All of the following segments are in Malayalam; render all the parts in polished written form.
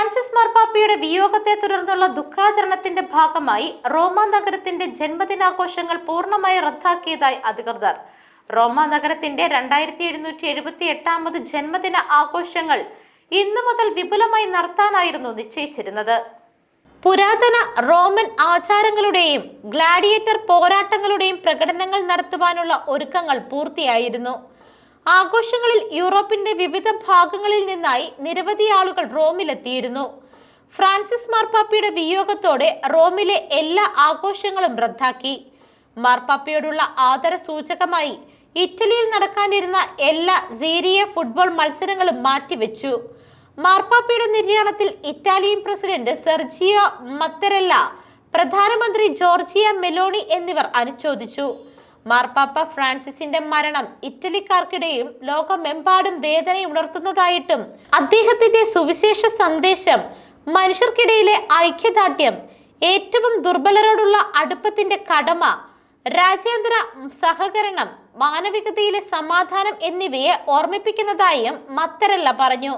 ഫ്രാൻസിസ് മാർപ്പാപ്പയുടെ വിയോഗത്തെ തുടർന്നുള്ള ദുഃഖാചരണത്തിന്റെ ഭാഗമായി റോമ നഗരത്തിന്റെ ജന്മദിനാഘോഷങ്ങൾ പൂർണ്ണമായി റദ്ദാക്കിയതായി അധികൃതർ. റോമ നഗരത്തിന്റെ 2778ാമത് ജന്മദിന ആഘോഷങ്ങൾ ഇന്നു മുതൽ വിപുലമായി നടത്താനായിരുന്നു നിശ്ചയിച്ചിരുന്നത്. പുരാതന റോമൻ ആചാരങ്ങളുടെയും ഗ്ലാഡിയേറ്റർ പോരാട്ടങ്ങളുടെയും പ്രകടനങ്ങൾ നടത്തുവാനുള്ള ഒരുക്കങ്ങൾ പൂർത്തിയായിരുന്നു. ആഘോഷങ്ങളിൽ യൂറോപ്പിന്റെ വിവിധ ഭാഗങ്ങളിൽ നിന്നായി നിരവധി ആളുകൾ റോമിലെത്തിയിരുന്നു. ഫ്രാൻസിസ് മാർപ്പാപ്പയുടെ വിയോഗത്തോടെ റോമിലെ എല്ലാ ആഘോഷങ്ങളും റദ്ദാക്കി. മാർപ്പാപ്പയോടുള്ള ആദര സൂചകമായി ഇറ്റലിയിൽ നടക്കാനിരുന്ന എല്ലാ സീരിയ ഫുട്ബോൾ മത്സരങ്ങളും മാറ്റിവെച്ചു. മാർപ്പാപ്പയുടെ നിര്യാണത്തിൽ ഇറ്റാലിയൻ പ്രസിഡന്റ് സെർജിയോ മത്തരെല്ല, പ്രധാനമന്ത്രി ജോർജിയ മെലോണി എന്നിവർ അനുശോചിച്ചു. മാർപ്പാപ്പ ഫ്രാൻസിസിന്റെ മരണം ഇറ്റലിക്കാർക്കിടയിലും ലോകമെമ്പാടും വേദനയുണർത്തുന്നതായിട്ടും അദ്ദേഹത്തിന്റെ സുവിശേഷ സന്ദേശം, മനുഷ്യർക്കിടയിലെ ഐക്യദാർഢ്യം, ഏറ്റവും ദുർബലരോടുള്ള അടുപ്പത്തിന്റെ കടമ, രാജ്യാന്തര സഹകരണം, മാനവികതയിലെ സമാധാനം എന്നിവയെ ഓർമ്മിപ്പിക്കുന്നതായും മത്തരെല്ല പറഞ്ഞു.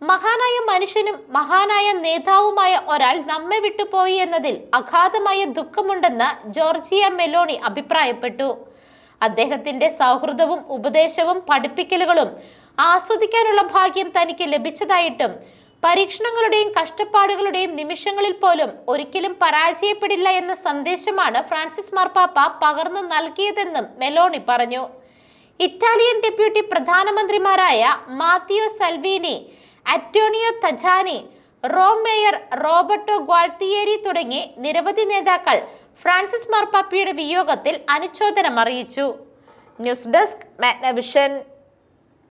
മഹാനായ മനുഷ്യനും മഹാനായ നേതാവുമായ ഒരാൾ നമ്മെ വിട്ടുപോയി എന്നതിൽ അഗാധമായ ദുഃഖമുണ്ടെന്ന് ജോർജിയ മെലോണി അഭിപ്രായപ്പെട്ടു. അദ്ദേഹത്തിന്റെ സൗഹൃദവും ഉപദേശവും പഠിപ്പിക്കലുകളും ആസ്വദിക്കാനുള്ള ഭാഗ്യം തനിക്ക് ലഭിച്ചതായിട്ടും പരീക്ഷണങ്ങളുടെയും കഷ്ടപ്പാടുകളുടെയും നിമിഷങ്ങളിൽ പോലും ഒരിക്കലും പരാജയപ്പെടില്ല എന്ന സന്ദേശമാണ് ഫ്രാൻസിസ് മാർപ്പാപ്പ പകർന്നു നൽകിയതെന്നും മെലോണി പറഞ്ഞു. ഇറ്റാലിയൻ ഡെപ്യൂട്ടി പ്രധാനമന്ത്രിമാരായ Matteo Salvini, Antonio Tajani, Rome mayor Roberto Gualtieri തുടങ്ങി നിരവധി നേതാക്കൾ ഫ്രാൻസിസ് മാർപ്പാപ്പയുടെ വിയോഗത്തിൽ അനുശോചനം അറിയിച്ചു. News desk Magnavision.